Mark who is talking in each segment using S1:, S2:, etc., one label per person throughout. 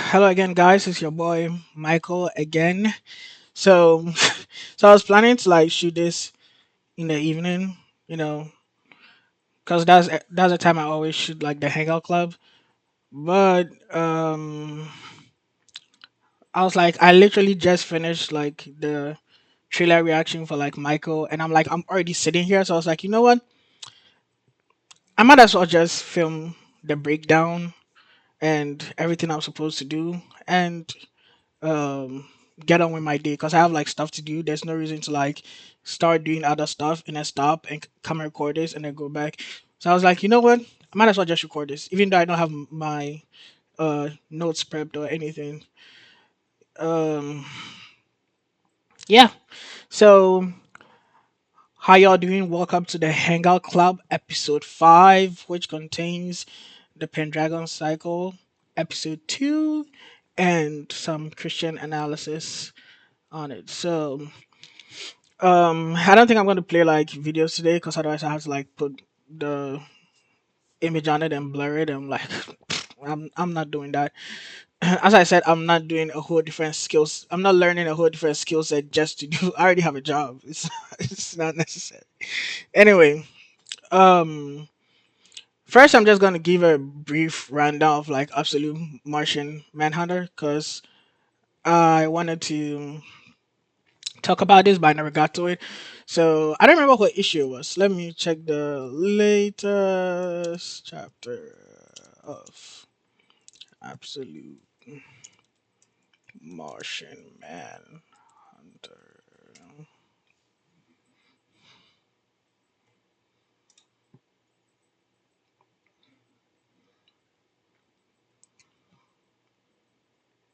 S1: Hello again, guys. It's your boy Michael again. So, so I was planning to like shoot this in the evening, you know, cause that's the time I always shoot like the Hangout Club. But I was like, I literally just finished like the trailer reaction for like Michael, and I'm already sitting here, so I was like, you know what? I might as well just film the breakdown and everything I'm supposed to do, and um get on with my day because I have like stuff to do. There's no reason to like start doing other stuff and then stop and come and record this and then go back. So I was like, you know what? I might as well just record this, even though I don't have my notes prepped or anything. Um yeah. So how y'all doing? Welcome to the Hangout Club episode 5, which contains the Pendragon Cycle episode 2 and some Christian analysis on it. So I don't think I'm going to play like videos today because otherwise I have to like put the image on it and blur it. I'm like, I'm not doing that. As I said, I'm not doing a whole different skills. I'm not learning a whole different skill set just to do. I already have a job. It's it's not necessary. Anyway, um, first I'm just gonna give a brief rundown of like absolute Martian Manhunter because I wanted to talk about this, but I never got to it. So I don't remember what issue it was. Let me check the latest chapter of Absolute Martian Manhunter.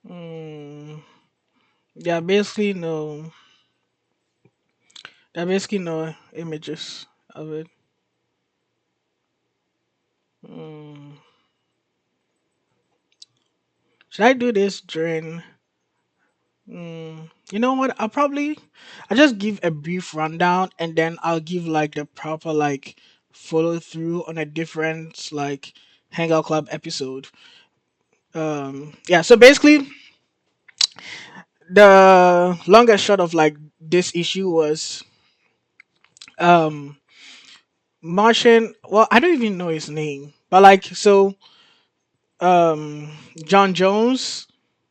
S1: Hmm. Yeah, basically no. There are basically no images of it. Hmm. Should I do this during? You know what? I'll just give a brief rundown and then I'll give like the proper like follow through on a different like Hangout Club episode. Yeah. So basically, the longest short of like this issue was um Martian. Well, I don't even know his name, but like so John Jones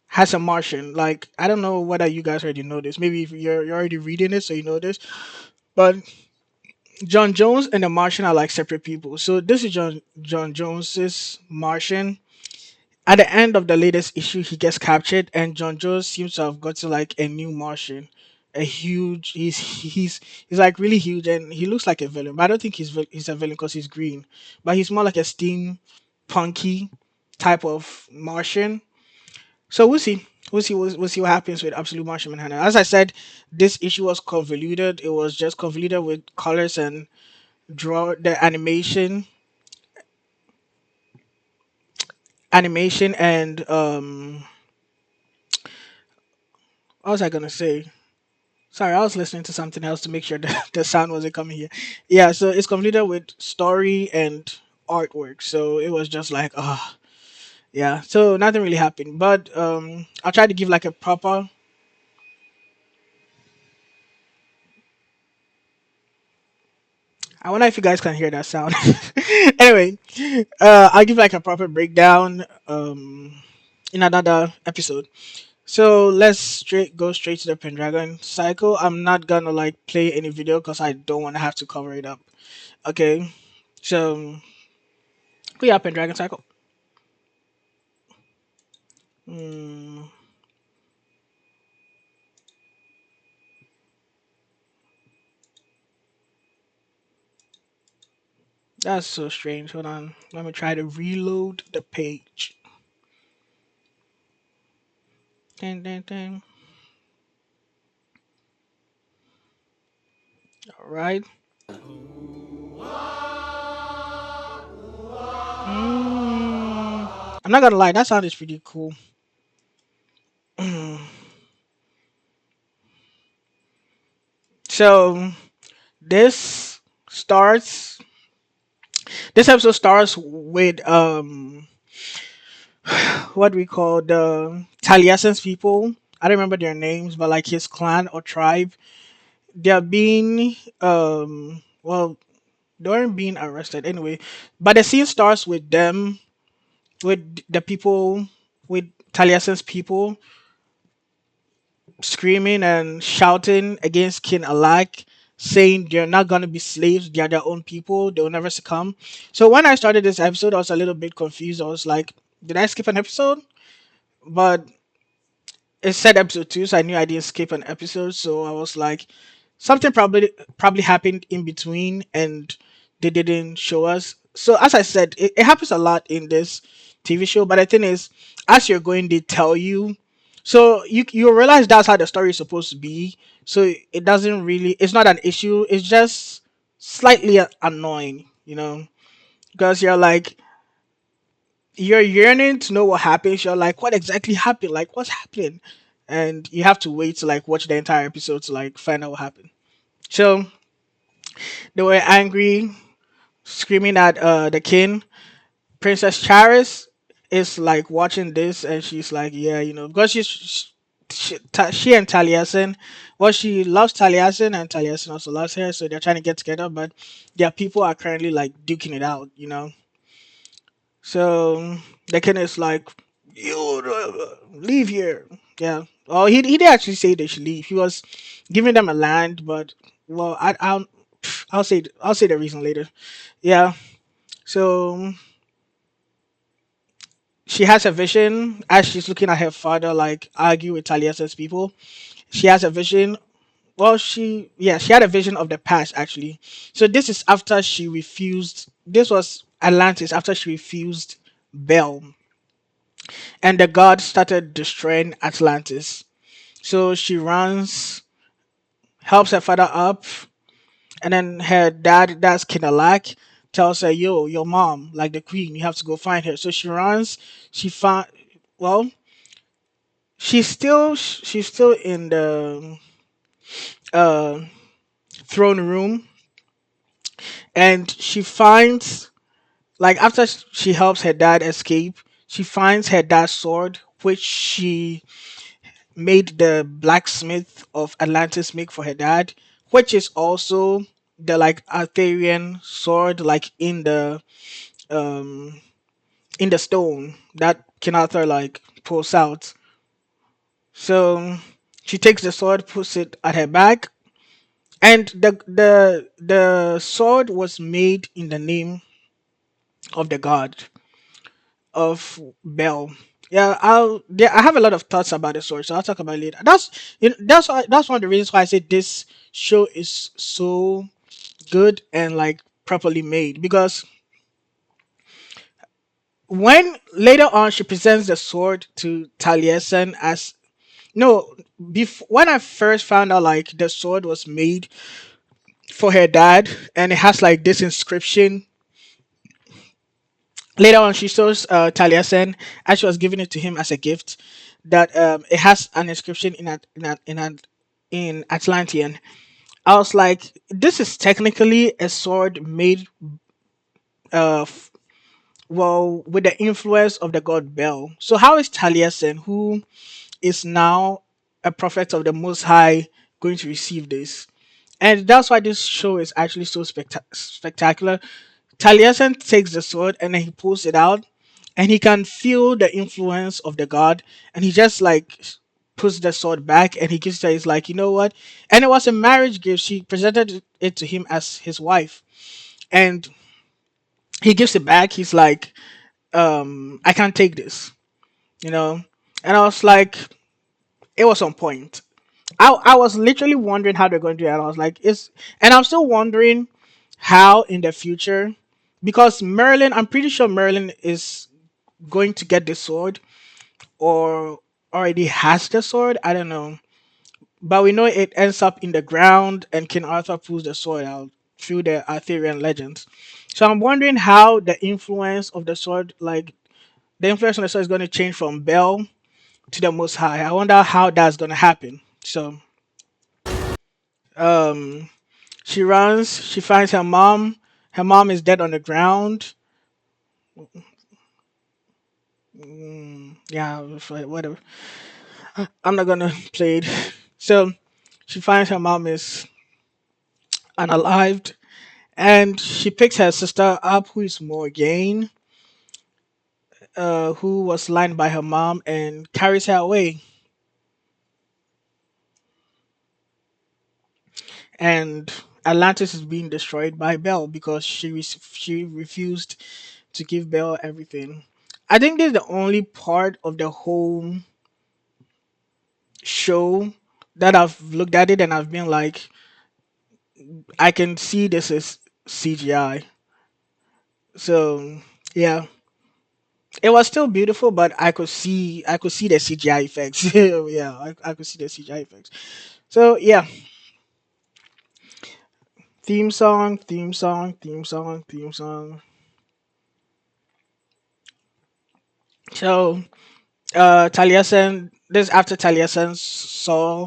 S1: has a Martian. Like I don't know whether you guys already know this. Maybe if you're already reading it, so you know this. But John Jones and the Martian are like separate people. So this is John Jones's Martian. At the end of the latest issue, he gets captured, and John Jones seems to have gotten like a new Martian, a huge. He's like really huge, and he looks like a villain. But I don't think he's a villain because he's green. But he's more like a steam punky type of Martian. So we'll see. We'll see what happens with Absolute Martian Manhunter. As I said, this issue was convoluted. It was just convoluted with colors and draw the animation and what was I gonna say? Sorry, I was listening to something else to make sure that the sound wasn't coming here. Yeah, so it's completed with story and artwork. So it was just like yeah. So nothing really happened. But I'll try to give like a proper. I wonder if you guys can hear that sound. Anyway, I'll give like a proper breakdown in another episode. So let's go straight to the Pendragon cycle. I'm not gonna like play any video because I don't want to have to cover it up. Okay, so we have Pendragon cycle. Mm, that's so strange. Hold on, let me try to reload the page. Ding, ding, ding. All right. I'm not gonna lie, that sound is pretty cool. So this starts. This episode starts with what we call the Taliesin's people. I don't remember their names, but like his clan or tribe, they're being well, they weren't being arrested anyway. But the scene starts with them, with the people, with Taliesin's people screaming and shouting against King Alak, saying they're not gonna be slaves, they're their own people, they will never succumb. So when I started this episode, I was a little bit confused. I was like, did I skip an episode? But it said episode 2, so I knew I didn't skip an episode. So I was like, something probably happened in between, and they didn't show us. So as I said, it happens a lot in this TV show. But the thing is, as you're going, they tell you. So you realize that's how the story is supposed to be. So it doesn't really. It's not an issue. It's just slightly annoying, because you're yearning to know what happens. You're like, what exactly happened? Like, what's happening? And you have to wait to like watch the entire episode to like find out what happened. So they were angry, screaming at the king. Princess Charis is like watching this, and she's like, yeah, because she and Taliesin, well, she loves Taliesin, and Taliesin also loves her, so they're trying to get together, but their people are currently like duking it out. So the king is like, "You leave here." Yeah. Oh, he did actually say they should leave. He was giving them a land, but well, I'll say the reason later. Yeah. So she has a vision as she's looking at her father like argue with Taliesin's people. She has a vision. Well, she had a vision of the past actually. So this is after she refused. This was Atlantis after she refused Bell, and the gods started destroying Atlantis. So she runs, helps her father up, and then her dad, that's Kinalak, tells her, "Yo, your mom, like the queen, you have to go find her." So she runs. She found. Well, she's still in the uh, throne room, and she finds, like, after she helps her dad escape, she finds her dad's sword, which she made the blacksmith of Atlantis make for her dad, which is also the like Arthurian sword, like um in the stone that King Arthur like pulls out. So she takes the sword, puts it at her back, and the sword was made in the name of the god of Bel. Yeah, I have a lot of thoughts about the sword, so I'll talk about it later. That's one of the reasons why I say this show is so good and like properly made, because when later on she presents the sword to Taliesin as no, when I first found out like the sword was made for her dad and it has like this inscription. Later on, she shows Taliesin as she was giving it to him as a gift that it has an inscription in Atlantean. I was like, this is technically a sword made uh f- well with the influence of the god Bel. So how is Taliesin, who is now a prophet of the Most High, going to receive this? And that's why this show is actually so spectacular. Taliesin takes the sword and then he pulls it out, and he can feel the influence of the god, and he just like puts the sword back and he gives her. He's like, you know what? And it was a marriage gift. She presented it to him as his wife, and he gives it back. He's like, I can't take this, you know. And I was like, it was on point. I was literally wondering how they're going to do it. And I was like, and I'm still wondering how in the future, because Merlin, I'm pretty sure Merlin is going to get the sword or already has the sword. I don't know. But we know it ends up in the ground and King Arthur pulls the sword out through the Arthurian legends. So I'm wondering how the influence of the sword, like the influence on the sword, is going to change from Bel to the Most High. I wonder how that's going to happen. So um, she runs, she finds her mom. Her mom is dead on the ground. Yeah, whatever. I'm not gonna play it. So she finds her mom is unalived, and she picks her sister up, who is Morgaine, who was lying by her mom, and carries her away. And Atlantis is being destroyed by Belle because she refused to give Belle everything. I think this is the only part of the whole show that I've looked at it and I've been like, I can see this is CGI. So yeah, it was still beautiful, but I could see the CGI effects. Yeah, I could see the CGI effects. So yeah, theme song, theme song, theme song, theme song. So Taliesin, this after Taliesin saw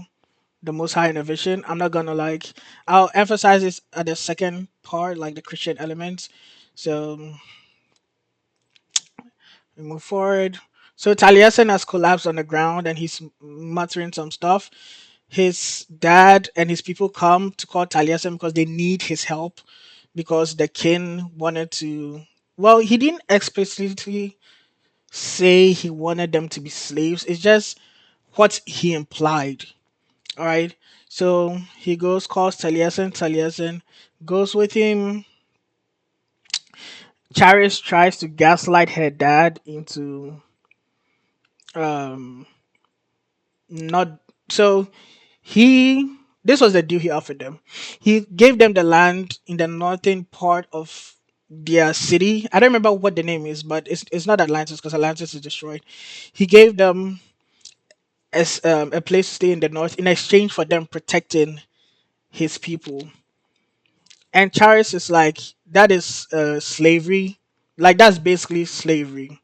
S1: the Most High in a vision. I'm not gonna like. I'll emphasize this at the second part, like the Christian elements. So we move forward. So Taliesin has collapsed on the ground and he's muttering some stuff. His dad and his people come to call Taliesin because they need his help because the king wanted to. Well, he didn't explicitly say he wanted them to be slaves. It's just what he implied. All right. So he goes, calls Taliesin. Taliesin goes with him. Charis tries to gaslight her dad into um not so he this was the deal he offered them. He gave them the land in the northern part of their city. I don't remember what the name is, but it's not Atlantis because Atlantis is destroyed. He gave them as a place to stay in the north in exchange for them protecting his people. And Charis is like, that is slavery. Like that's basically slavery.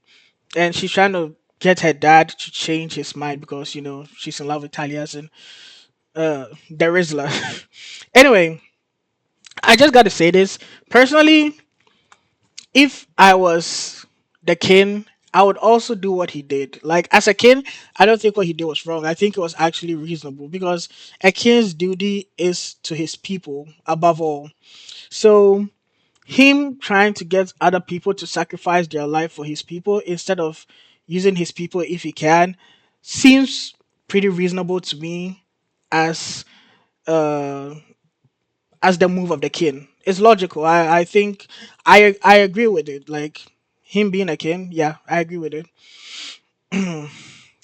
S1: And she's trying to get her dad to change his mind because she's in love with Talias and the Rizzler. Anyway, I just got to say this personally. If I was the king, I would also do what he did. Like as a king, I don't think what he did was wrong. I think it was actually reasonable because a king's duty is to his people above all. So him trying to get other people to sacrifice their life for his people instead of using his people if he can seems pretty reasonable to me as uh as the move of the king. It's logical. I think I agree with it. Like him being a king, yeah, I agree with it.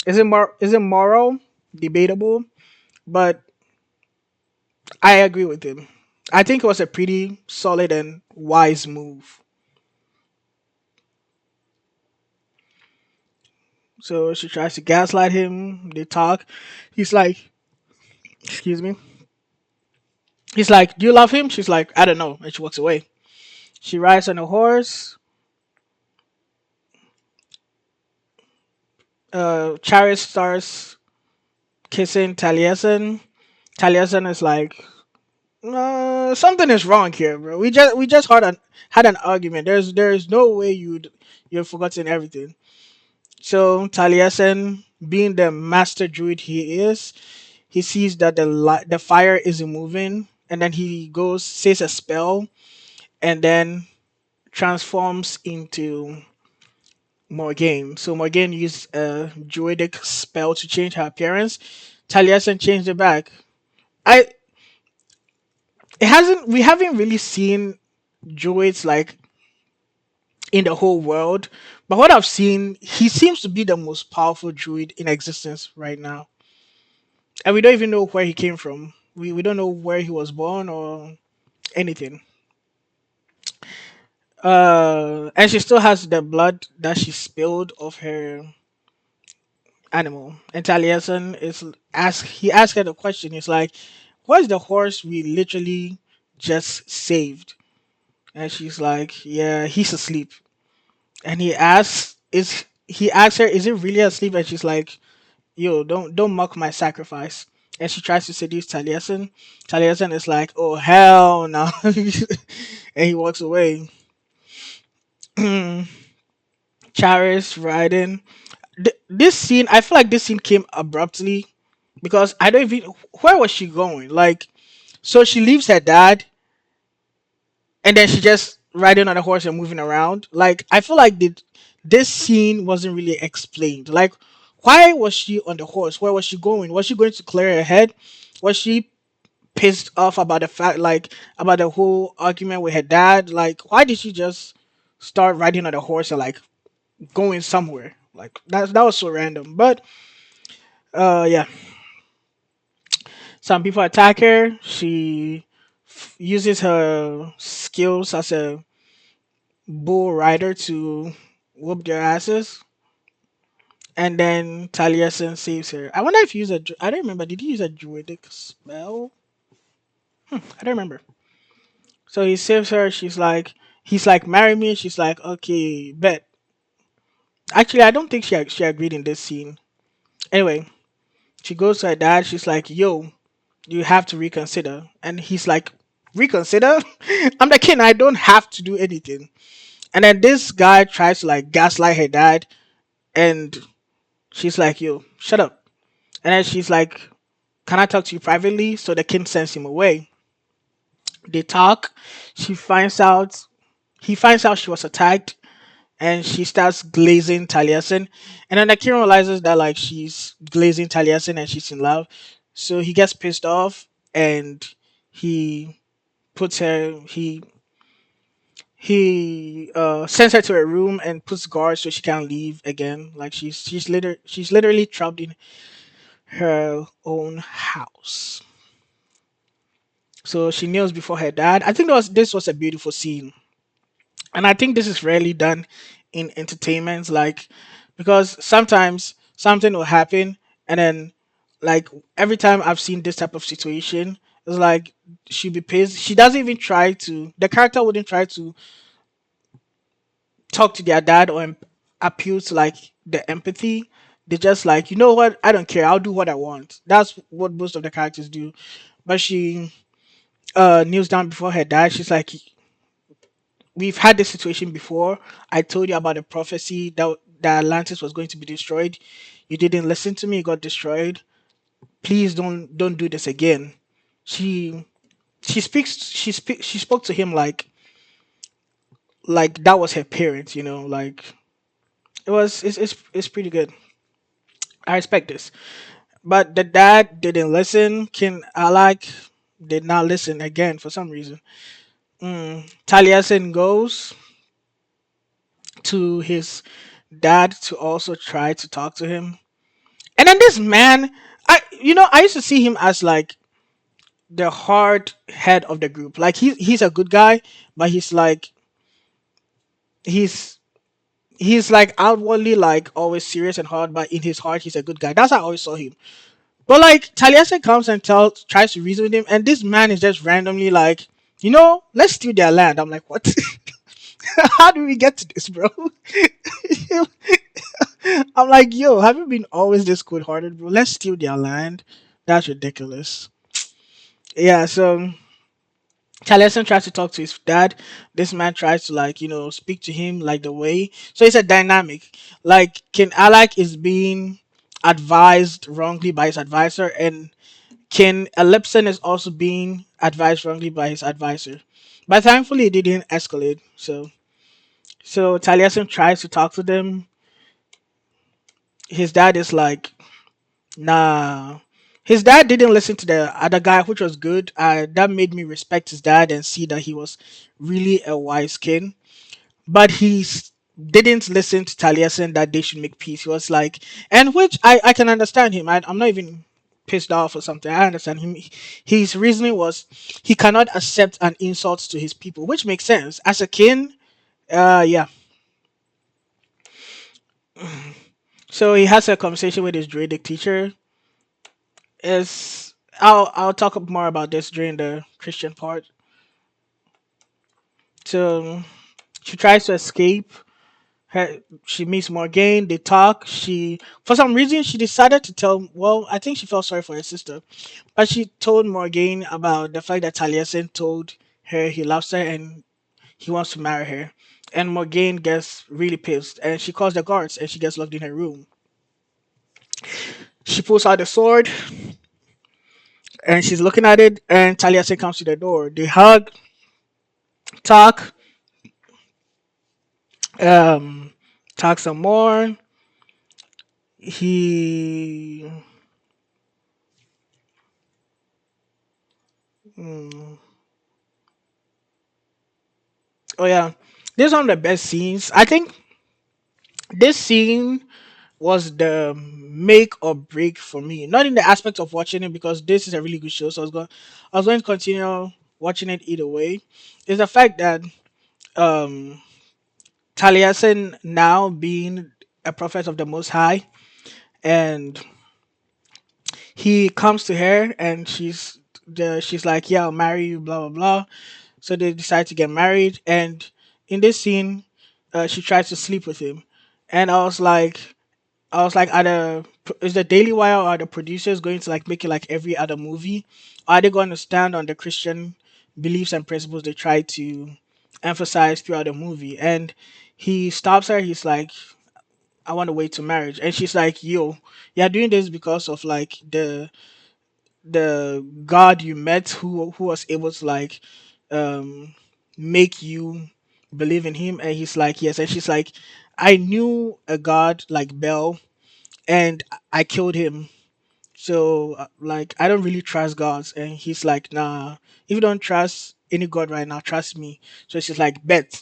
S1: Is it moral? Debatable, but I agree with him. I think it was a pretty solid and wise move. So she tries to gaslight him. They talk. He's like, excuse me. He's like, do you love him? She's like, I don't know. And she walks away. She rides on a horse. Charis starts kissing Taliesin. Taliesin is like, something is wrong here, bro. We just had an argument. There's no way you've forgotten everything. So Taliesin, being the master druid he is, he sees that the fire isn't moving, and then he goes says a spell, and then transforms into Morgane. So Morgane used a druidic spell to change her appearance. Taliesin changed it back. I it hasn't we haven't really seen druids like in the whole world, but what I've seen, he seems to be the most powerful druid in existence right now, and we don't even know where he came from. We don't know where he was born or anything. And she still has the blood that she spilled of her animal. And Taliesin he asked her the question. He's like, "What's the horse we literally just saved?" And she's like, "Yeah, he's asleep." And he asks her, "Is it really asleep?" And she's like, "Yo, don't mock my sacrifice." And she tries to seduce Taliesin. Taliesin is like, "Oh hell no," and he walks away. Charis riding. this scene, I feel like this scene came abruptly because I don't even where was she going? Like, so she leaves her dad and then she just riding on a horse and moving around. Like, I feel like this scene wasn't really explained. Like, why was she on the horse? Where was she going? Was she going to clear her head? Was she pissed off about the fact, like, about the whole argument with her dad? Like, why did she just start riding on a horse and like going somewhere? Like, that was so random. But yeah, some people attack her. She uses her skills as a bull rider to whoop their asses. And then Taliesin saves her. I wonder if he used I don't remember. Did he use a druidic spell? I don't remember. So he saves her. He's like, marry me. She's like, okay, bet. Actually, I don't think she agreed in this scene. Anyway, she goes to her dad. She's like, yo, you have to reconsider. And he's like, reconsider? I'm the king. I don't have to do anything. And then this guy tries to like gaslight her dad. And she's like, yo, shut up. And then she's like, can I talk to you privately? So the king sends him away. They talk. She finds out, he finds out she was attacked and she starts glazing Taliesin. And then the king realizes that like she's glazing Taliesin and she's in love. So he gets pissed off and he puts her, he sends her to a room and puts guards so she can't leave again. Like she's literally trapped in her own house. So she kneels before her dad. I think this was a beautiful scene, and I think this is rarely done in entertainment. Like, because sometimes something will happen, and then like every time I've seen this type of situation, it's like she be pissed. She doesn't even try to. The character wouldn't try to talk to their dad or appeal to like the empathy. They just like, you know what? I don't care. I'll do what I want. That's what most of the characters do. But she kneels down before her dad. She's like, we've had this situation before. I told you about the prophecy that Atlantis was going to be destroyed. You didn't listen to me. It got destroyed. Please don't do this again. She she spoke to him like that was her parents. You know, like it's pretty good. I respect this. But the dad didn't listen. King Alak did not listen again for some reason. Taliesin goes to his dad to also try to talk to him. And then this man, I used to see him as like the hard head of the group. Like he's a good guy, but he's he's like outwardly like always serious and hard, but in his heart he's a good guy. That's how I always saw him. But like Taliesin comes and tries to reason with him, and this man is just randomly like, let's steal their land. I'm like, what? How do we get to this, bro? I'm like, yo, have you been always this cold hearted, bro? Let's steal their land. That's ridiculous. Yeah, so Taliesin tries to talk to his dad. This man tries to like, speak to him like the way. So it's a dynamic. Like King Alak is being advised wrongly by his advisor, and King Ellipson is also being advised wrongly by his advisor. But thankfully it didn't escalate. So Taliesin tries to talk to them. His dad is like, nah. His dad didn't listen to the other guy, which was good. That made me respect his dad and see that he was really a wise king. But didn't listen to Taliesin that they should make peace. He was like, and which I can understand him. I'm not even pissed off or something. I understand him. His reasoning was he cannot accept an insult to his people, which makes sense. As a king, yeah. So he has a conversation with his druidic teacher. Is I'll talk more about this during the Christian part. So she tries to escape. She meets Morgaine. They talk. For some reason, she decided to tell. Well, I think she felt sorry for her sister, but she told Morgaine about the fact that Taliesin told her he loves her and he wants to marry her. And Morgaine gets really pissed, and she calls the guards, and she gets locked in her room. She pulls out the sword and she's looking at it. And Taliesin comes to the door. They hug, talk, um, talk some more. He, mm, oh yeah, this is one of the best scenes. I think this scene was the make or break for me. Not in the aspect of watching it because this is a really good show, so I was going to continue watching it either way. Is the fact that um Taliesin now being a prophet of the Most High, and he comes to her and she's like, yeah, I'll marry you, blah blah blah. So they decide to get married, and in this scene, she tries to sleep with him, and I was like, is the Daily Wire or the producers going to like make it like every other movie? Or are they going to stand on the Christian beliefs and principles they try to emphasize throughout the movie? And he stops her. He's like, I want to wait to marriage, and she's like, yo, you're doing this because of like the God you met who was able to like um make you believe in him. And he's like, yes. And she's like, I knew a God like Bel, and I killed him. So like I don't really trust gods. And he's like, nah, if you don't trust any god right now, trust me. So she's like, bet.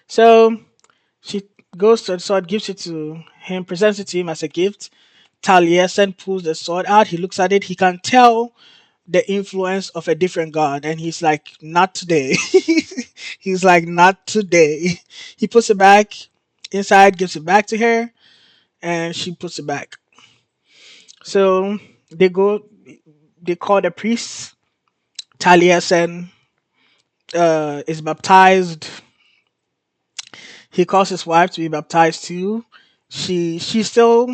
S1: So she goes to the sword, gives it to him, presents it to him as a gift. Taliesin pulls the sword out. He looks at it. He can tell the influence of a different god, and he's like, not today. He's like, not today. He puts it back inside, gives it back to her, and she puts it back. So they go, they call the priest. Taliesin is baptized. He calls his wife to be baptized too. She's still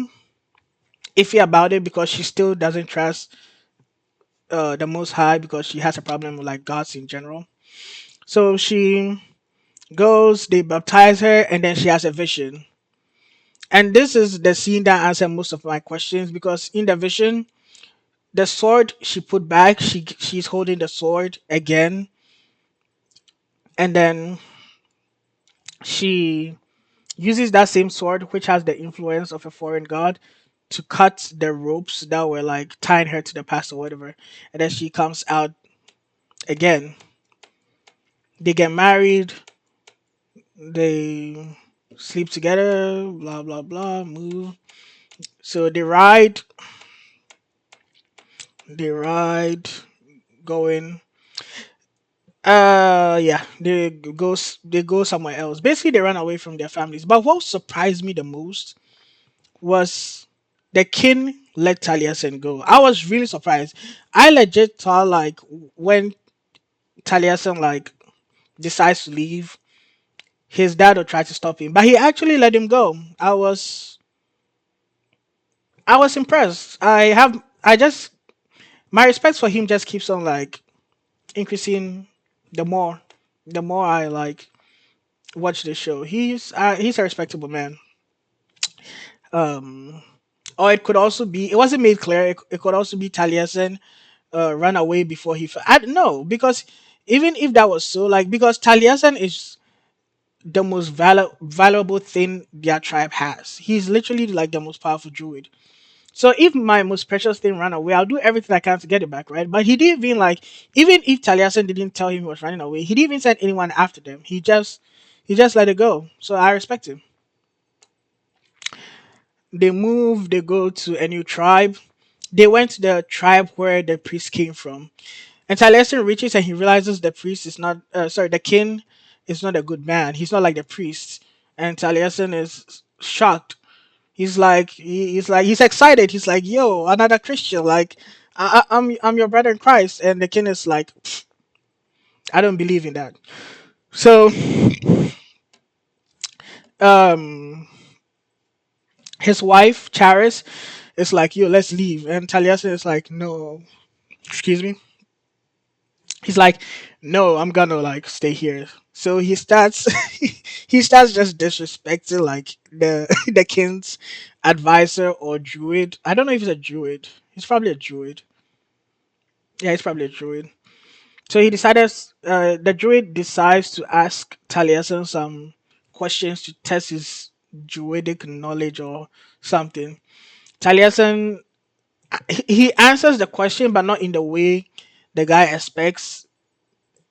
S1: iffy about it because she still doesn't trust the Most High because she has a problem with like gods in general. So she goes, they baptize her, and then she has a vision. And this is the scene that answers most of my questions because in the vision, the sword she put back, she's holding the sword again, and then she uses that same sword, which has the influence of a foreign god, to cut the ropes that were like tying her to the past or whatever. And then she comes out again. They get married. They sleep together. Blah blah blah. Move. So they ride. They ride. Going. Yeah. They go somewhere else. Basically, they run away from their families. But what surprised me the most was the king let Taliesin go. I was really surprised. I legit thought like when Taliesin like decides to leave, his dad will try to stop him, but he actually let him go. I was impressed. I just my respect for him just keeps on like increasing the more the more I like watch the show. He's a respectable man. Um, or it could also be, it wasn't made clear. It could also be Taliesin run away before I don't know because even if that was so, like because Taliesin is the most valuable thing their tribe has. He's literally like the most powerful druid. So if my most precious thing ran away, I'll do everything I can to get it back, right? But he didn't even like, even if Taliesin didn't tell him he was running away, he didn't even send anyone after them. He just let it go. So I respect him. They move. They go to a new tribe. They went to the tribe where the priest came from. And Taliesin reaches and he realizes the priest is not, sorry, the king is not a good man. He's not like the priest. And Taliesin is shocked. He's excited. He's like, yo, another Christian. Like, I'm your brother in Christ. And the king is like, I don't believe in that. So, um, his wife Charis is like, yo, let's leave. And Taliesin is like, no, excuse me. He's like, no, I'm gonna like stay here. So he starts he starts just disrespecting like the the king's advisor or druid. I don't know if he's a druid. He's probably a druid. Yeah, he's probably a druid. So he decided the druid decides to ask Taliesin some questions to test his druidic knowledge or something. Taliesin he answers the question but not in the way the guy expects,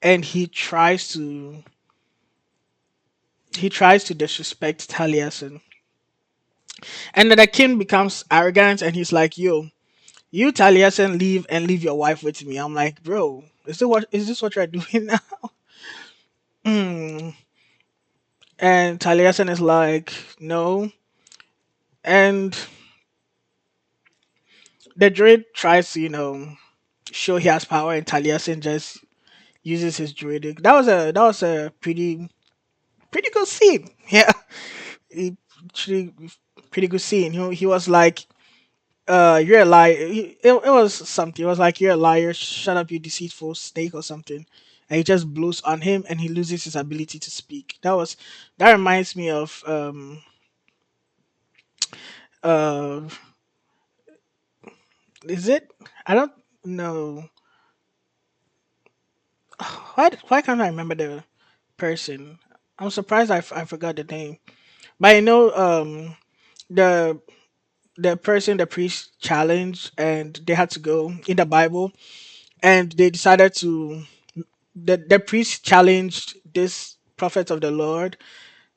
S1: and he tries to disrespect Taliesin. And then the king becomes arrogant and he's like, yo, you Taliesin leave and leave your wife with me. I'm like, bro, is this what you're doing now? Hmm. And Taliesin is like, no. And the druid tries to, show he has power, and Taliesin just uses his druidic. That was a pretty good scene. Yeah, he, pretty pretty good scene. He was like, you're a liar. It was something. It was like, you're a liar. Shut up, you deceitful snake, or something. And he just blows on him, and he loses his ability to speak. That reminds me of uh is it? I don't know. Why can't I remember the person? I'm surprised I forgot the name. But I know the the person the priest challenged, and they had to go in the Bible, and they decided to the priest challenged this prophet of the Lord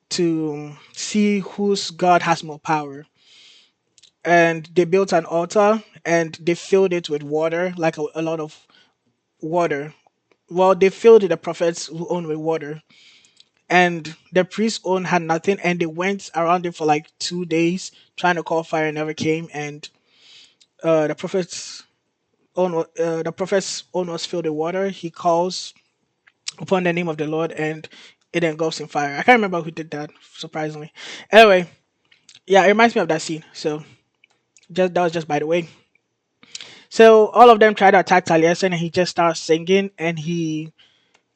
S1: to see whose God has more power. And they built an altar and they filled it with water, like a lot of water. Well, they filled the prophets who own with water, and the priest's own had nothing, and they went around it for like 2 days trying to call fire, never came. And the prophet's own was filled with water. He calls upon the name of the Lord, and it engulfs in fire. I can't remember who did that, surprisingly. Anyway, yeah, it reminds me of that scene. So just that was just by the way. So all of them try to attack Taliesin, and he just starts singing, and he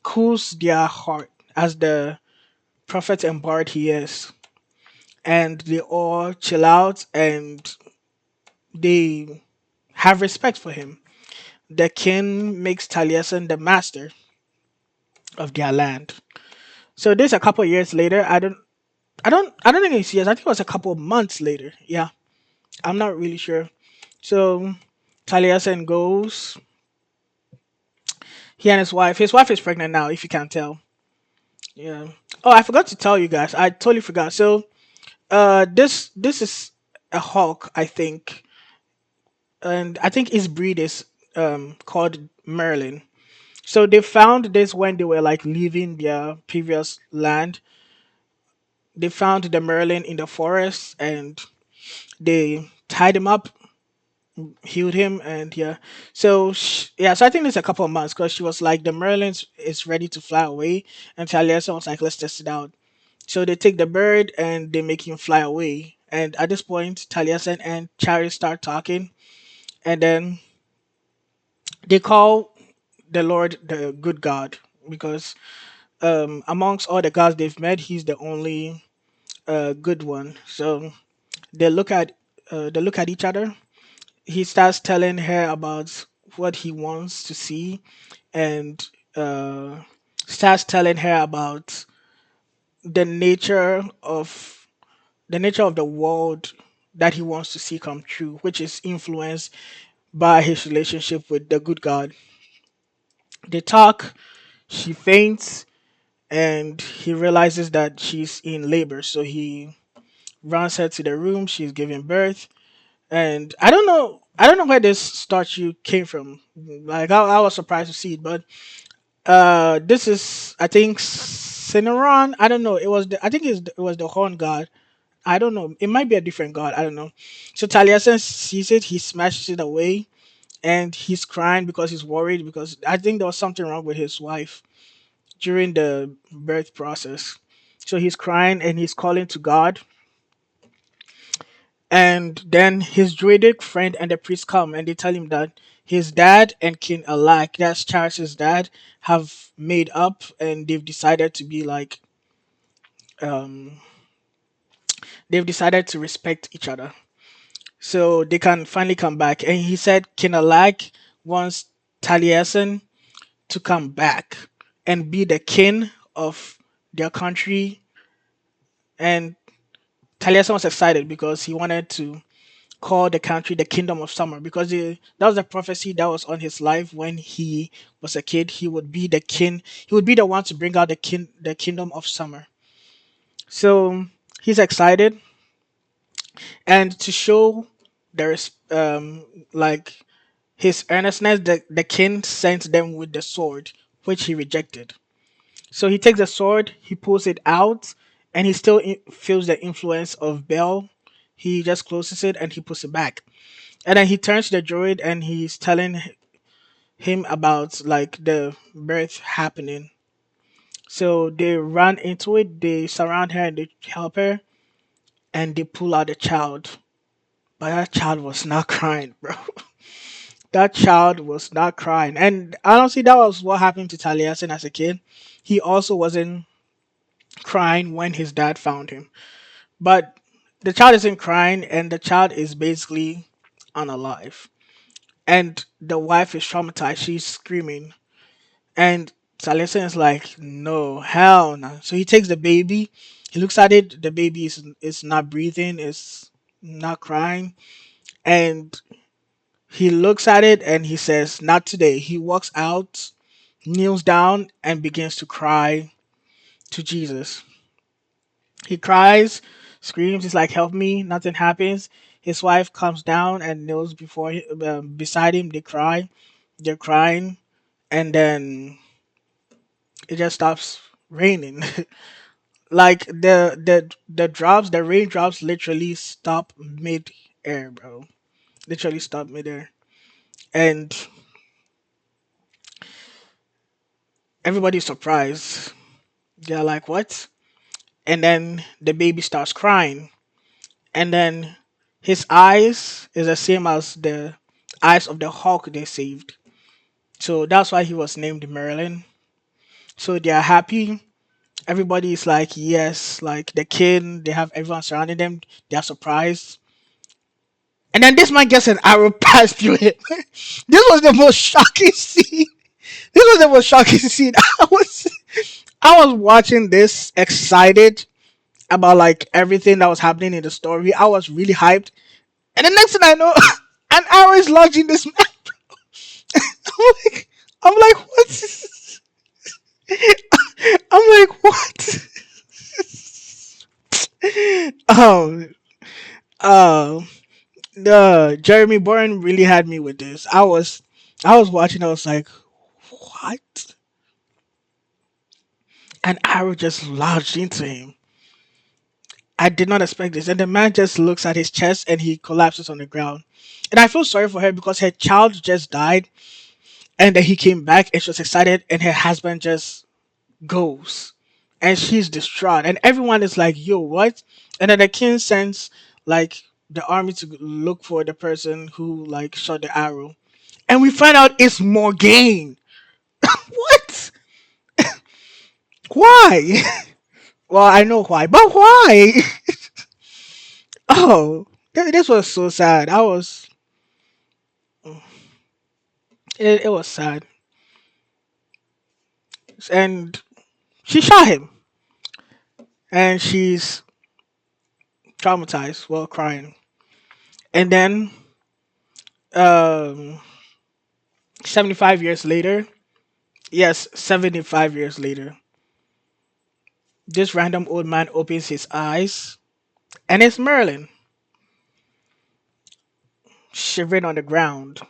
S1: cools their heart as the prophet and bard he is. And they all chill out and they have respect for him. The king makes Taliesin the master of their land. So this a couple years later. I don't think it's years. I think it was a couple of months later. Yeah, I'm not really sure. So Taliesin goes. He and his wife. His wife is pregnant now, if you can't tell. Yeah. Oh, I forgot to tell you guys. I totally forgot. So this is a hawk, I think, and I think his breed is called Merlin. So they found this when they were like leaving their previous land. They found the Merlin in the forest, and they tied him up, healed him, and yeah. So yeah, so I think it's a couple of months because she was like, the Merlin is ready to fly away, and Talia was like, let's test it out. So they take the bird and they make him fly away. And at this point, Taliesin and Chari start talking, and then they call the Lord the good God, because amongst all the gods they've met, he's the only good one. So they look at each other. He starts telling her about what he wants to see, and uh, starts telling her about the nature of the nature of the world that he wants to see come true, which is influenced by his relationship with the good God. They talk, she faints, and he realizes that she's in labor. So he runs her to the room. She's giving birth. And I don't know where this statue came from. Like I was surprised to see it, but this is, I think, Cineron. I don't know. I think it was the horn god. I don't know. It might be a different god. I don't know. So Taliesin sees it. He smashes it away, and he's crying because he's worried, because I think there was something wrong with his wife during the birth process. So he's crying and he's calling to God. And then his druidic friend and the priest come and they tell him that his dad and King Alak, that's Charles's dad, have made up and um they've decided to respect each other. So they can finally come back. And he said King Alak wants Taliesin to come back and be the king of their country. And Taliesin was excited because he wanted to call the country the Kingdom of Summer because that was a prophecy that was on his life when he was a kid. He would be the king. He would be the one to bring out the Kingdom of Summer. So he's excited, and to show there's like his earnestness, the king sent them with the sword, which he rejected. So he takes the sword, he pulls it out, and he still feels the influence of Bel. He just closes it and he puts it back. And then he turns to the droid and he's telling him about like the birth happening. So they run into it, they surround her and they help her and they pull out the child. But that child was not crying, bro. That child was not crying. And honestly, that was what happened to Taliesin as a kid. He also wasn't crying when his dad found him. But the child isn't crying and the child is basically unalive. And the wife is traumatized. She's screaming. And Taliesin is like, no, hell no. So he takes the baby. He looks at it. The baby is not breathing. Is not crying. And he looks at it and he says, not today. He walks out, kneels down, and begins to cry to Jesus. He cries, screams. He's like, help me. Nothing happens. His wife comes down and kneels beside him. They cry. They're crying. And then it just stops raining. Like the raindrops literally stop mid air, bro. Literally stop mid air. And everybody's surprised. They're like, what? And then the baby starts crying. And then his eyes is the same as the eyes of the hawk they saved. So that's why he was named Merlin. So they are happy. Everybody is like, yes, like the king, they have everyone surrounding them. They are surprised. And then this man gets an arrow passed through him. This was the most shocking scene. This was the most shocking scene. I was watching this excited about like everything that was happening in the story. I was really hyped. And the next thing I know, an arrow is lodged in this man. I'm like, what? I'm like, what? Oh, oh, Jeremy Bourne really had me with this. I was watching. I was like, what? An arrow just lodged into him. I did not expect this. And the man just looks at his chest and he collapses on the ground. And I feel sorry for her because her child just died and then he came back and she was excited and her husband just goes. And she's distraught. And everyone is like, yo, what? And then the king sends like the army to look for the person who like shot the arrow. And we find out it's Morgaine. What? Why? Well, I know why, but why? Oh, this was so sad. It was sad. And she shot him. And she's traumatized, well, crying. And then, um, 75 years later, yes, 75 years later, this random old man opens his eyes and it's Merlin, shivering on the ground.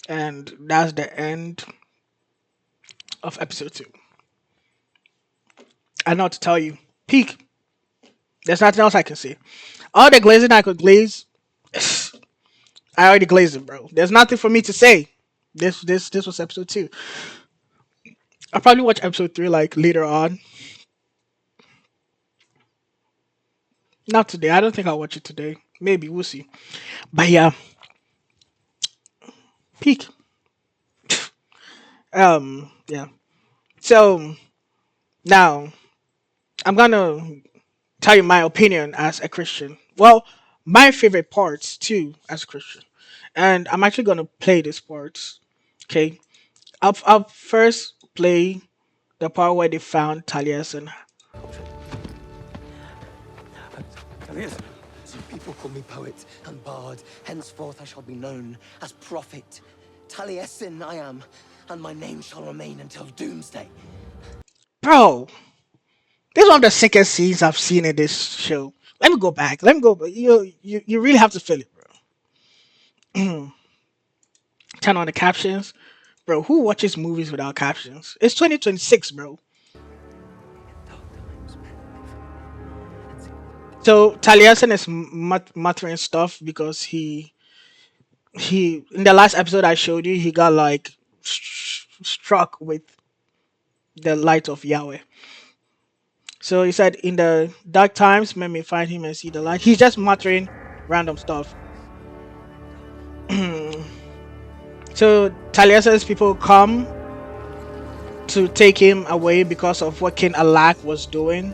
S1: And that's the end of episode 2. I know what to tell you. Peak. There's nothing else I can say. All the glazing I could glaze, I already glazed it, bro. There's nothing for me to say. This was episode 2. I'll probably watch episode 3 like later on. Not today. I don't think I'll watch it today. Maybe we'll see. But yeah, Peak. Yeah. So now I'm gonna tell you my opinion as a Christian. Well, my favorite parts too as a Christian, and I'm actually gonna play these parts. Okay, I'll first play the part where they found Taliesin.
S2: Some people call me poet and bard. Henceforth I shall be known as prophet. Taliesin I am, and my name shall remain until doomsday.
S1: Bro, this is one of the sickest scenes I've seen in this show. Let me go back. Let me go. You really have to feel it, bro. Turn on the captions, bro. Who watches movies without captions? It's 2026, bro. So Taliesin is muttering stuff because he in the last episode I showed you he got like struck with the light of Yahweh. So he said in the dark times men may find him and see the light. He's just muttering random stuff. So Taliesin's people come to take him away because of what King Alak was doing.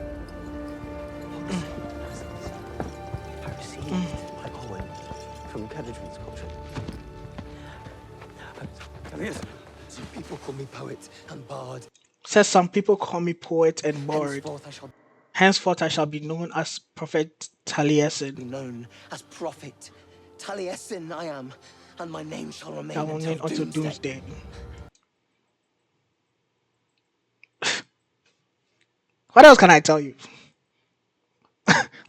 S2: I received my poem from Pendragon Cycle. Some people call me poet and bard.
S1: Says some people call me poet and bard.
S2: Henceforth I shall
S1: Henceforth I shall be known as Prophet Taliesin.
S2: be known as prophet. Taliesin I am, and my name shall remain
S1: I will
S2: until
S1: name until
S2: doomsday.
S1: doomsday. What else can I tell you?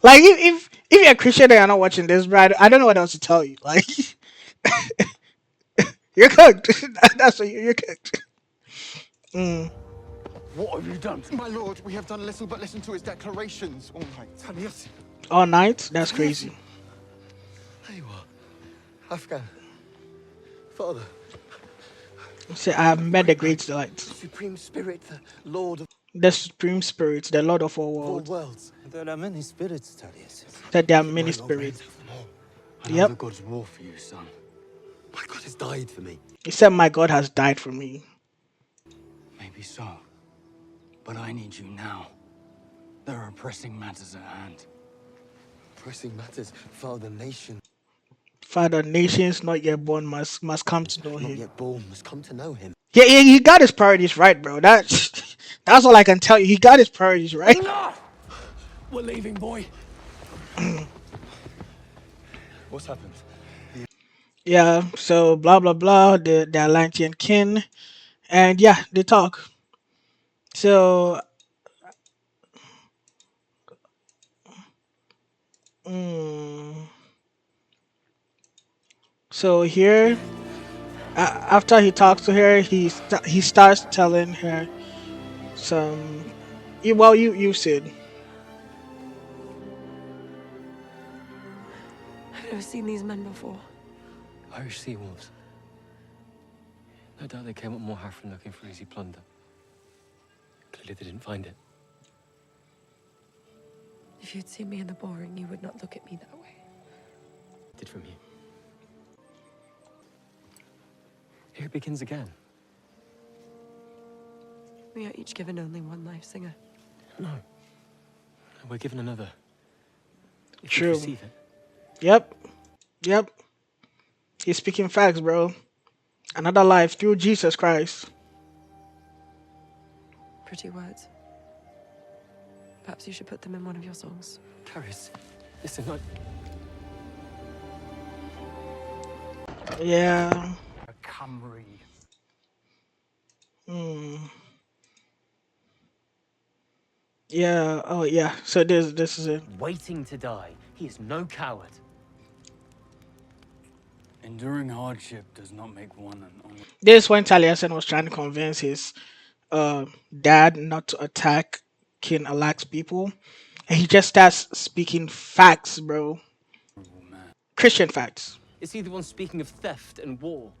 S1: Like if you're a Christian and you're not watching this, bro, I don't know what else to tell you. Like you're cooked. That's what you're cooked.
S3: What have you done? My lord, we have done little but listen to his declarations all night. Taliesin.
S1: All night? That's crazy.
S2: There you are. Afghan. Father.
S1: Say I have met the great delight.
S2: Supreme Spirit, the Lord of
S1: The Supreme Spirit, the Lord of all
S2: all
S1: worlds.
S2: worlds.
S4: There are many spirits, Taliesin.
S1: That there are many
S2: My Lord
S1: spirits.
S2: reigns over them all.
S1: Yep.
S3: Another God's war for you, son.
S2: My God has died for me.
S1: He said, my God has died for me.
S5: Maybe so. But I need you now. There are pressing matters at hand.
S2: Pressing matters, Father, nation.
S1: Father, nations not yet born must come to know
S2: Not
S1: him.
S2: yet born must come to know him.
S1: Yeah, he got his priorities right, bro. That's all I can tell you. He got his priorities right.
S2: Enough! We're leaving, boy.
S3: What's happened?
S1: Yeah, so blah blah blah, the Atlantean kin. And yeah, they talk. So mm, so here after he talks to her, he starts telling her some well you said.
S6: I've never seen these men before.
S4: Irish sea wolves. No doubt they came up more Harfin looking for easy plunder. Clearly they didn't find it.
S6: If you'd seen me in the ballroom, you would not look at me that way.
S4: Did from you. Here it begins again.
S6: We are each given only one life, Singer.
S4: No. We're given another. If
S1: True.
S4: we receive it.
S1: Yep. He's speaking facts, bro. Another life through Jesus Christ.
S6: Pretty words. Perhaps you should put them in one of your songs.
S4: Caris, listen,
S1: Yeah.
S5: A Cymru.
S1: Yeah. Oh yeah. So this is it.
S4: waiting to die. He is no coward.
S5: Enduring hardship does not make one an honor.
S1: This is when Taliesin was trying to convince his dad not to attack King Alak's people. And he just starts speaking facts, bro. Christian facts.
S4: Is he the one speaking of theft and war?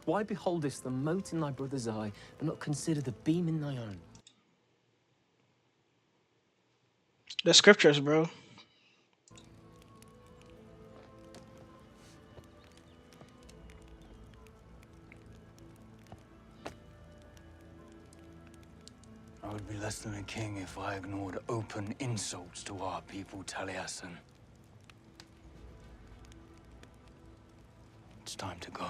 S4: Why beholdest the mote in thy brother's eye, but not consider the beam in thy own?
S1: The scriptures, bro.
S5: less than a king if I ignored open insults to our people, Taliesin. It's time to go.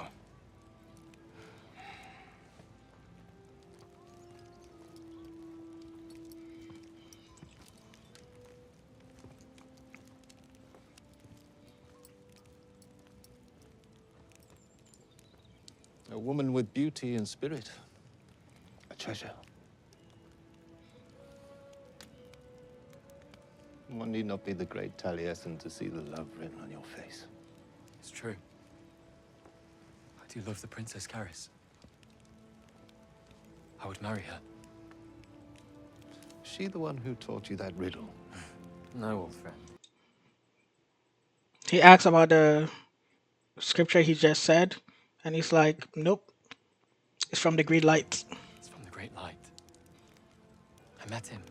S7: A woman with beauty and spirit. A treasure. One need not be the great Taliesin to see the love written on your face.
S4: It's true. I do love the Princess Caris. I would marry her.
S7: She the one who taught you that riddle?
S4: No, old friend.
S1: He asks about the scripture he just said, and he's like, "Nope, it's from the Great Light."
S4: It's from the Great Light. I met him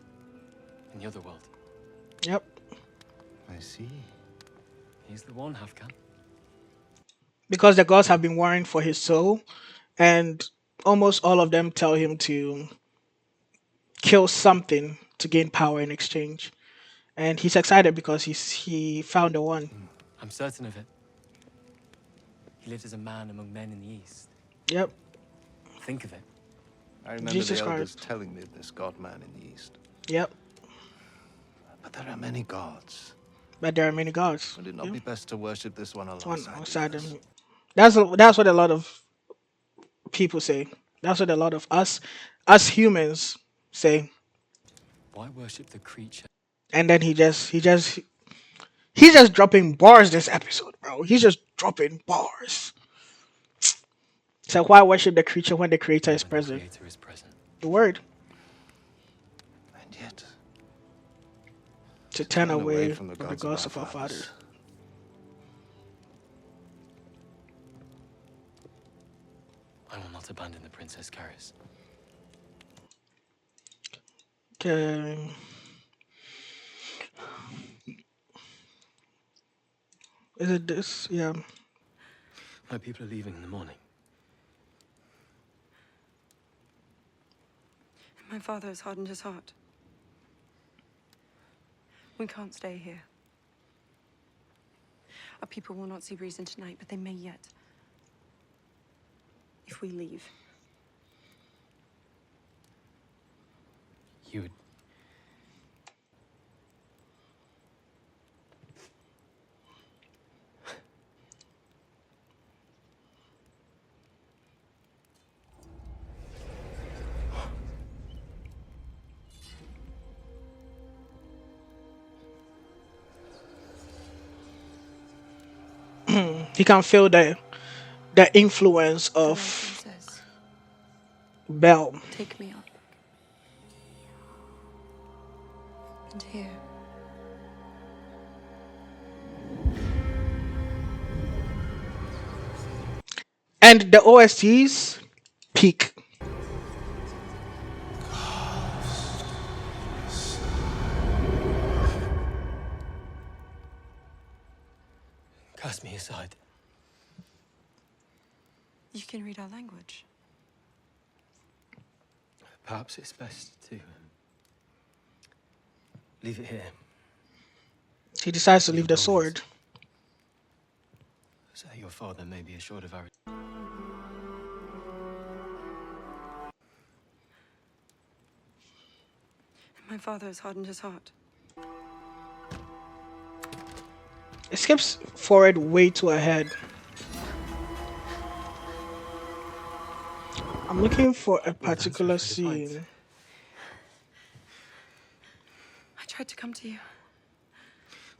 S4: in the other world.
S1: Yep.
S7: I see.
S4: He's the one, Hafkan.
S1: Because the gods have been warring for his soul, and almost all of them tell him to kill something to gain power in exchange. And he's excited because he found the one.
S4: I'm certain of it. He lived as a man among men in the East.
S1: Yep.
S4: Think of it.
S7: I remember
S1: Jesus
S7: the elders
S1: Christ.
S7: telling me of this god-man in the East.
S1: Yep.
S7: But there are many gods.
S1: But there are many gods.
S7: Would it not be best to worship this one
S1: One
S7: alongside
S1: alongside
S7: the others?
S1: them. That's what a lot of people say. That's what a lot of us humans say.
S4: Why worship the creature?
S1: And then he's just dropping bars this episode, bro. He's just dropping bars. So why worship the creature when the creator is
S4: When the
S1: present?
S4: Creator is present.
S1: The word
S7: And yet,
S1: to turn away
S7: from the
S1: from the gods of our fathers.
S4: I will not abandon the Princess Caris.
S1: Okay. Is it this? Yeah.
S4: My people are leaving in the morning.
S6: My father has hardened his heart. We can't stay here. Our people will not see reason tonight, but they may yet. If we leave.
S4: You would...
S1: He can feel the influence
S6: Hello,
S1: of
S6: princess.
S1: Belle.
S6: Take me up. And here.
S1: And the OSTs peak.
S4: Cast me aside.
S6: You can read our language.
S4: Perhaps it's best to leave it here,
S1: He decides to leave the sword.
S4: so that your father may be assured of our...
S6: My father has hardened his heart.
S1: It skips forward way too ahead. I'm looking for a particular scene.
S6: I tried to come to you.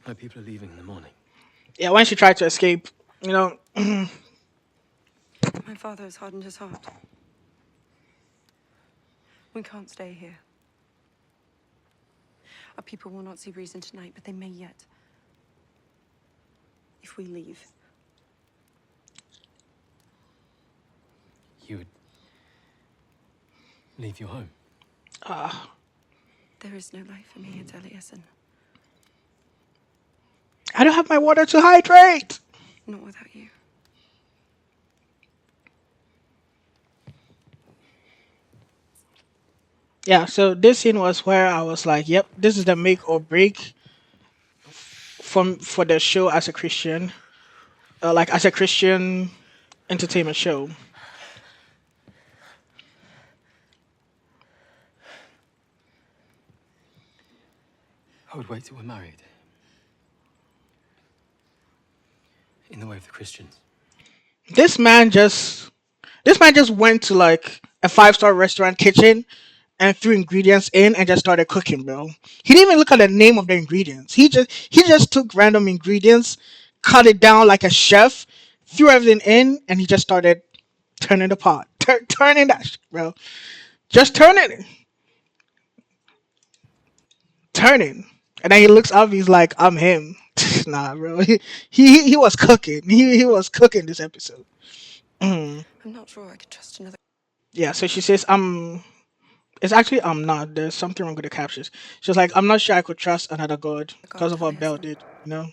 S4: My people are leaving in the morning.
S1: Yeah, when she tried to escape, you know.
S6: My father has hardened his heart. We can't stay here. Our people will not see reason tonight, but they may yet. If we leave.
S4: You would... leave your home.
S6: There is no life for me at Taliesin.
S1: I don't have my water to hydrate.
S6: Not without you.
S1: Yeah, so this scene was where I was like, "Yep, this is the make or break from for the show as a Christian, like as a Christian entertainment show."
S4: I would wait till we're married. In the way of the Christians.
S1: This man just this man just went to like a five-star restaurant kitchen and threw ingredients in and just started cooking, bro. He didn't even look at the name of the ingredients. He just took random ingredients, cut it down like a chef, threw everything in, and he just started turning the pot, turning that shit, bro. Just turning it, turning. And then he looks up. He's like, "I'm him." Nah, bro. He was cooking. He was cooking this episode. Mm.
S6: I'm not sure I could trust another
S1: Yeah. So she says, "I'm." It's actually I'm not. There's something wrong with the captions. She's like, "I'm not sure I could trust another god
S6: god,
S1: because of what Belle
S6: Taliesin.
S1: did." You know.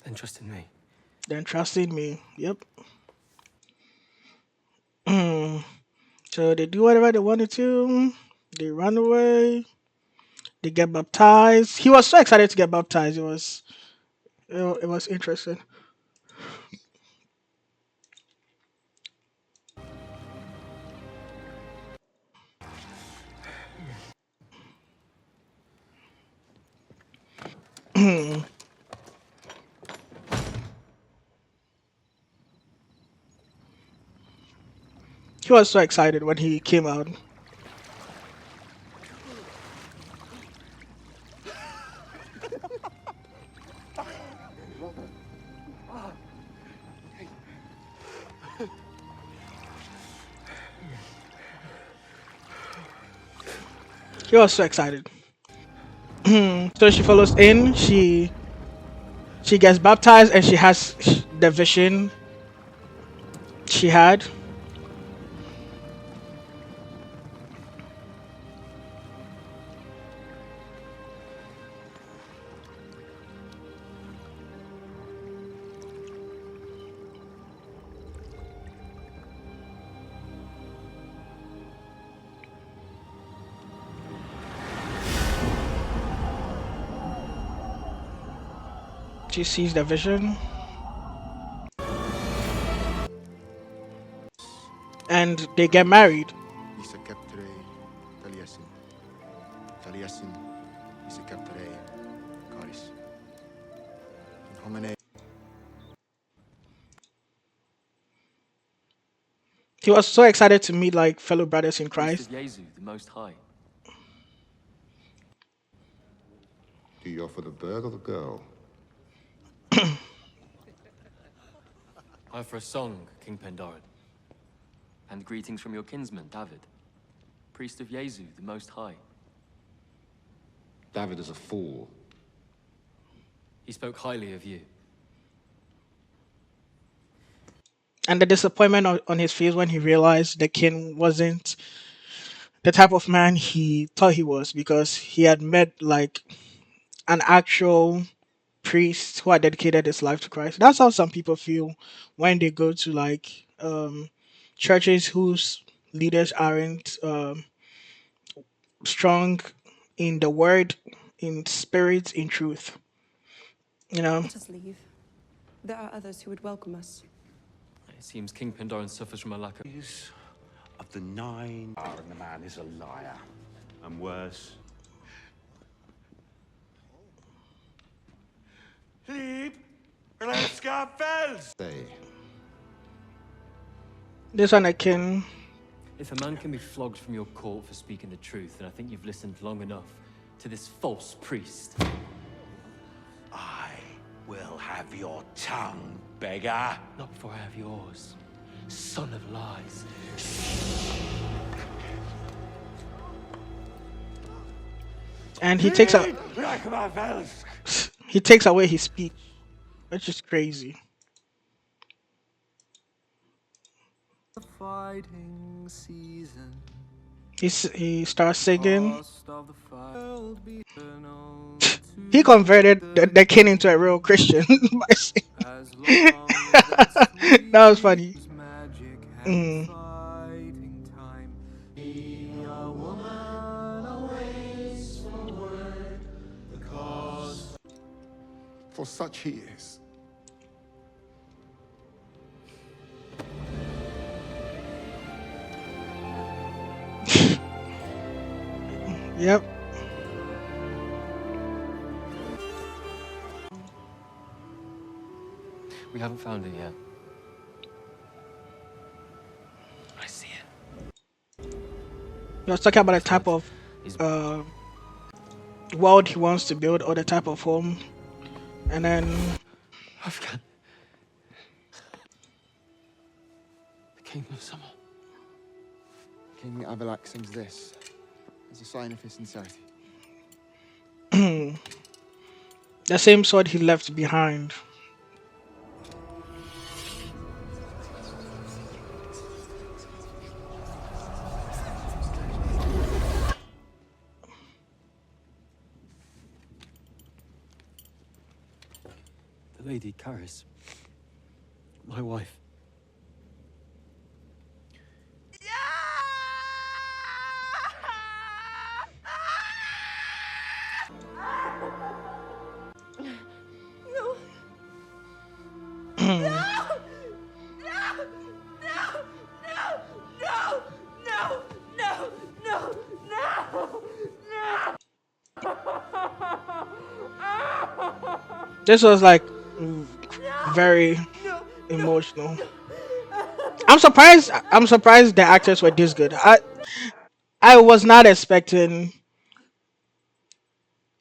S4: Then trust in me.
S1: Then trusting me. Yep. Mm. So they do whatever they wanted to. They run away. They get baptized. He was so excited to get baptized. It was interesting. He was so excited when he came out. He was so excited. So she follows in. She gets baptized and she has the vision she had. She sees the vision and they get married.
S3: Isa captere Taliesin. Taliesin isa captere Caris. In homine
S1: He was so excited to meet like fellow brothers in
S4: Priest of
S1: Christ.
S4: Jesu, the Most High.
S7: Do you offer the bird or the girl?
S4: I offer a song, King Pendragon. And greetings from your kinsman, David. Priest of Jesu, the Most High.
S7: David is a fool.
S4: He spoke highly of you.
S1: And the disappointment on his face when he realized the king wasn't the type of man he thought he was, because he had met like an actual priest who had dedicated his life to Christ. That's how some people feel when they go to like churches whose leaders aren't strong in the word, in spirit, in truth. You know.
S6: Let us leave. There are others who would welcome us.
S4: It seems King Pendragon suffers from a lack of...
S8: Of the nine, and the man is a liar, and worse. Leap,
S7: Say,
S1: This one I can.
S4: If a man can be flogged from your court for speaking the truth, then I think you've listened long enough to this false priest.
S8: I will have your tongue, beggar.
S4: Not before I have yours, son of lies.
S1: And he takes out.
S8: Like my fellows.
S1: He takes away his speech, which is crazy.
S9: Fighting season.
S1: He starts singing.
S9: Cost of the fight be known
S1: He converted the king into a real Christian by singing.
S9: as long as that
S1: That was funny.
S9: sweet magic
S1: Mm.
S9: and fighting
S3: for such he is.
S1: Yep.
S4: We haven't found it yet.
S5: I see it.
S1: He was talking about the type of
S4: He's
S1: uh, world he wants to build or the type of home, and then
S4: Afghan. The Kingdom of Summer.
S3: King Avalak sends this as a sign of his sincerity.
S1: the same sword he left behind.
S4: The Lady Caris. My wife.
S1: This was like very emotional. I'm surprised. I'm surprised the actors were this good. I was not expecting.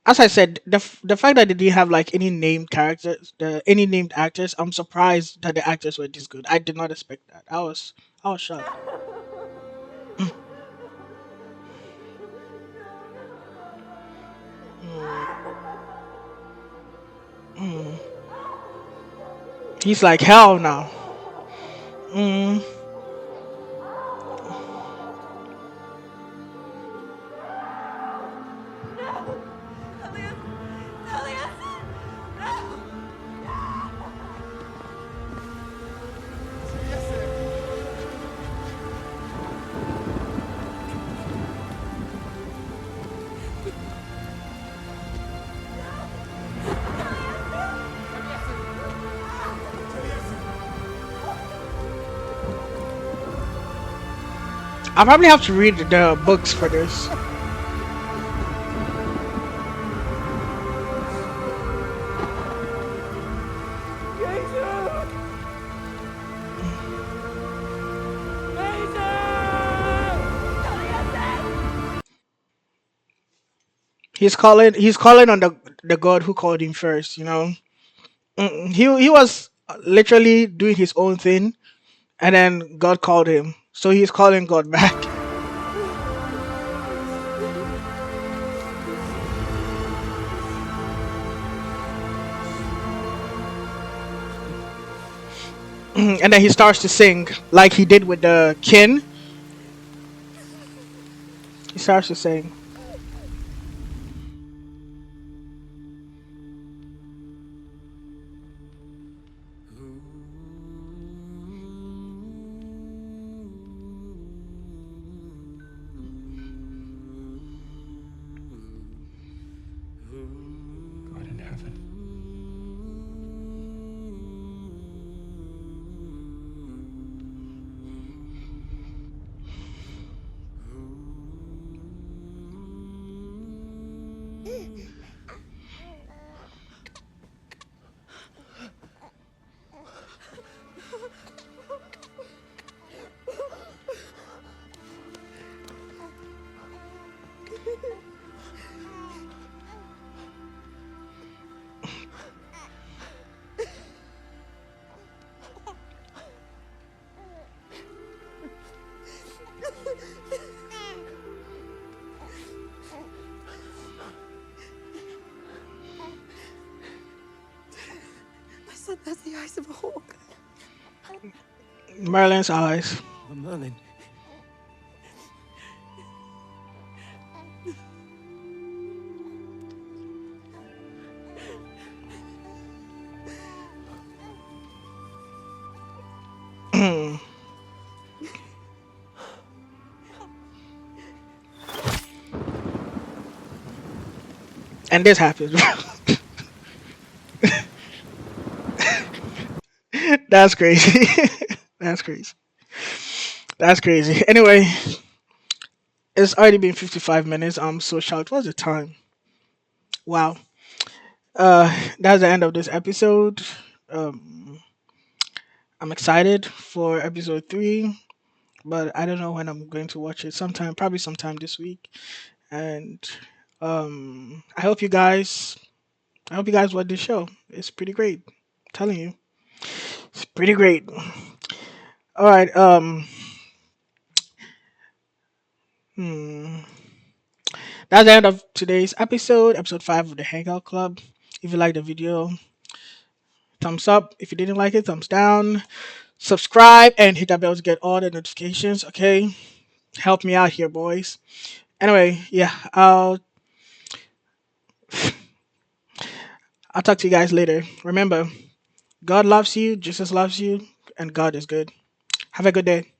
S1: As I said, the fact that they didn't have like any named characters, any named actors, I'm surprised that the actors were this good. I did not expect that. I was shocked. Mm, mm. He's like hell now. Mm. I probably have to read the books for this. He's calling on the god who called him first. He was literally doing his own thing, and then God called him. So he's calling God back. And then he starts to sing like he did with the kin. He starts to sing.
S5: God in heaven.
S6: My son has the eyes of a hawk.
S1: Merlin's eyes.
S4: Merlin.
S1: And this happens. That's crazy. That's crazy. That's crazy. Anyway, it's already been 55 minutes. I'm so shocked. What's the time? Wow. That's the end of this episode. Um, I'm excited for episode 3, but I don't know when I'm going to watch it. Sometime, probably sometime this week. And I hope you guys, watch this show. It's pretty great. I'm telling you, it's pretty great. All right. Hmm. That's the end of today's episode 5 of the Hangout Club. If you like the video, thumbs up. If you didn't like it, thumbs down. Subscribe and hit that bell to get all the notifications. Okay, help me out here, boys. Anyway, yeah, I'll talk to you guys later. Remember, God loves you, Jesus loves you, and God is good. Have a good day.